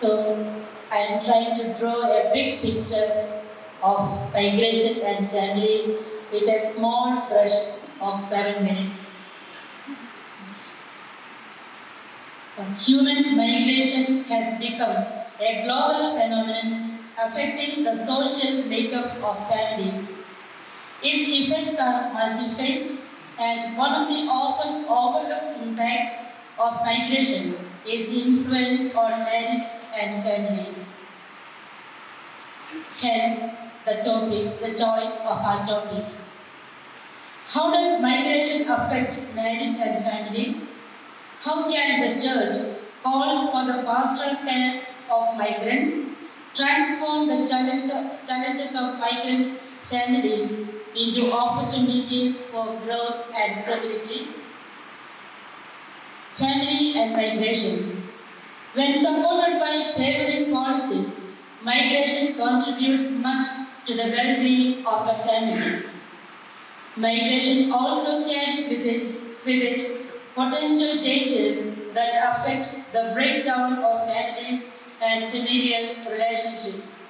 So I am trying to draw a big picture of migration and family with a small brush of 7 minutes. Human migration has become a global phenomenon affecting the social makeup of families. Its effects are multi-faced, and one of the often overlooked impacts of migration is influence on marriage and family. Hence, the choice of our topic. How does migration affect marriage and family? How can the church, called for the pastoral care of migrants, transform the challenges of migrant families into opportunities for growth and stability? Family and migration. When supported by favoring policies, migration contributes much to the well-being of a family. Migration also carries with it potential dangers that affect the breakdown of families and familial relationships.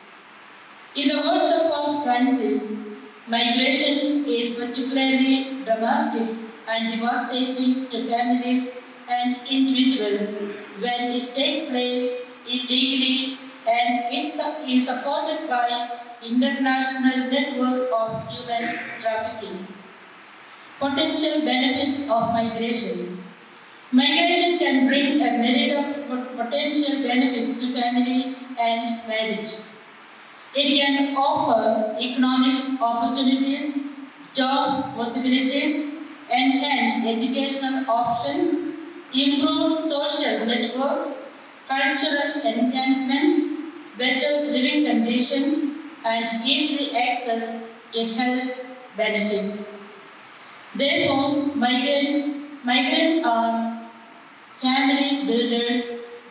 In the words of Pope Francis, migration is particularly dramatic and devastating to families and individuals when it takes place illegally and is supported by international network of human trafficking. Potential benefits of migration. Migration can bring a myriad of potential benefits to family and marriage. It can offer economic opportunities, job possibilities, enhance educational options, improve social networks, cultural enhancement, better living conditions, and easy access to health benefits. Therefore, migrants are family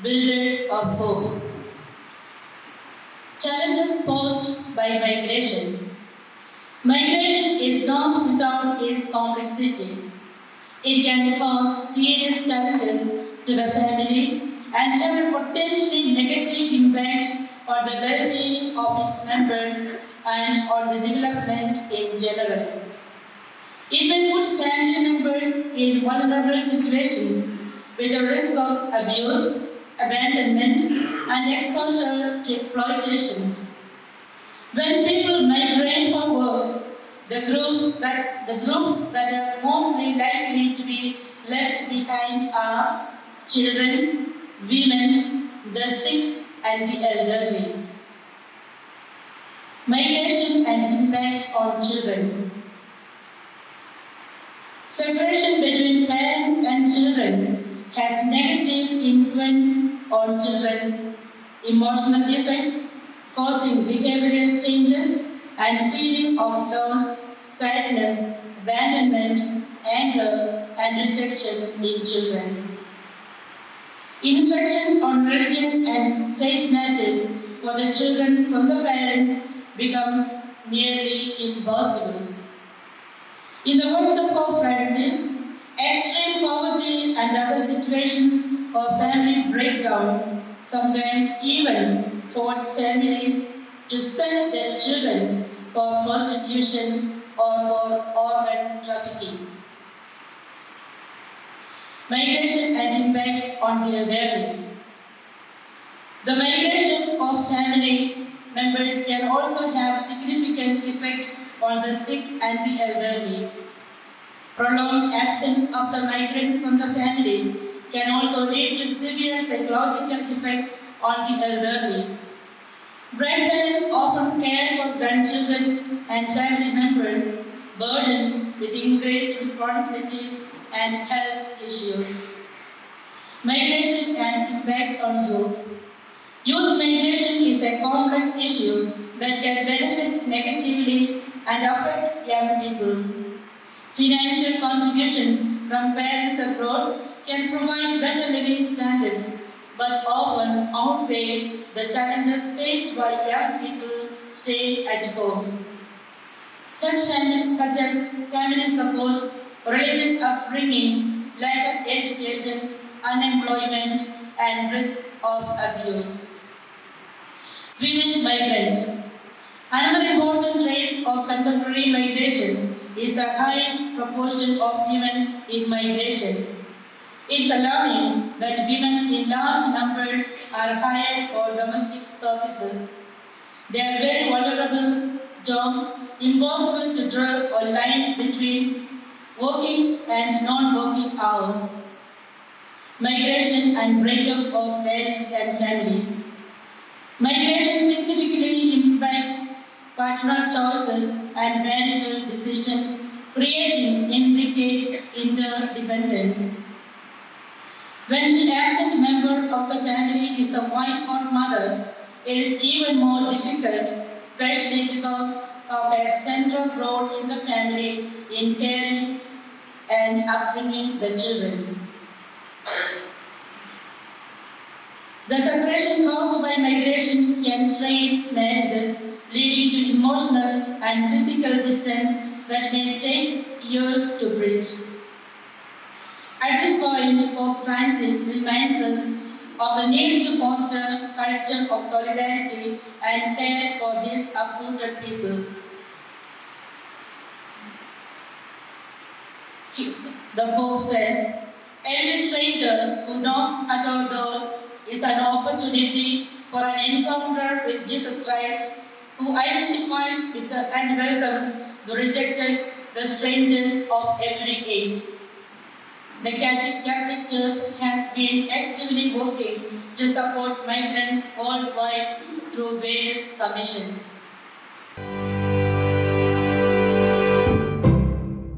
builders of hope. Challenges posed by migration. Migration is not without its complexity. It can cause serious challenges to the family and have a potentially negative impact on the well-being of its members and on the development in general. It may put family members in vulnerable situations with the risk of abuse, abandonment, and exposure to exploitations. When people migrate for work, the groups that are mostly likely to be left behind are children, women, the sick, and the elderly. Migration and impact on children. Separation between parents and children has negative influence on children, emotional effects, causing behavioral changes and feeling of loss, sadness, abandonment, anger, and rejection in children. Instructions on religion and faith matters for the children from the parents becomes nearly impossible. In the words of Pope Francis, extreme poverty and other situations of family breakdown sometimes even force families to sell their children for prostitution or for organ trafficking. Migration and impact on the elderly. The migration of family members can also have significant effect on the sick and the elderly. Prolonged absence of the migrants from the family can also lead to severe psychological effects on the elderly. Grandparents often care for grandchildren and family members burdened with increased responsibilities and health issues. Migration and impact on youth. Youth migration is a complex issue that can benefit negatively and affect young people. Financial contributions from parents abroad can provide better living standards, but often outweigh the challenges faced by young people staying at home. Such as family support, religious upbringing, lack of education, unemployment, and risk of abuse. Women migrant. Another important trace of contemporary migration is the high proportion of women in migration. It's alarming that women in large numbers are hired for domestic services. They are very vulnerable jobs, impossible to draw a line between working and non-working hours. Migration and breakup of marriage and family. Migration significantly impacts partner choices and marital decisions, creating intricate interdependence. When the absent member of the family is the wife or mother, it is even more difficult, especially because of a central role in the family in caring and upbringing the children. The separation caused by migration can strain marriages, leading to emotional and physical distance that may take years to bridge. At this point, Pope Francis reminds us of the need to foster a culture of solidarity and care for these uprooted people. The Pope says, every stranger who knocks at our door is an opportunity for an encounter with Jesus Christ, who identifies with and welcomes the rejected, the strangers of every age. The Catholic Church has been actively working to support migrants worldwide through various commissions.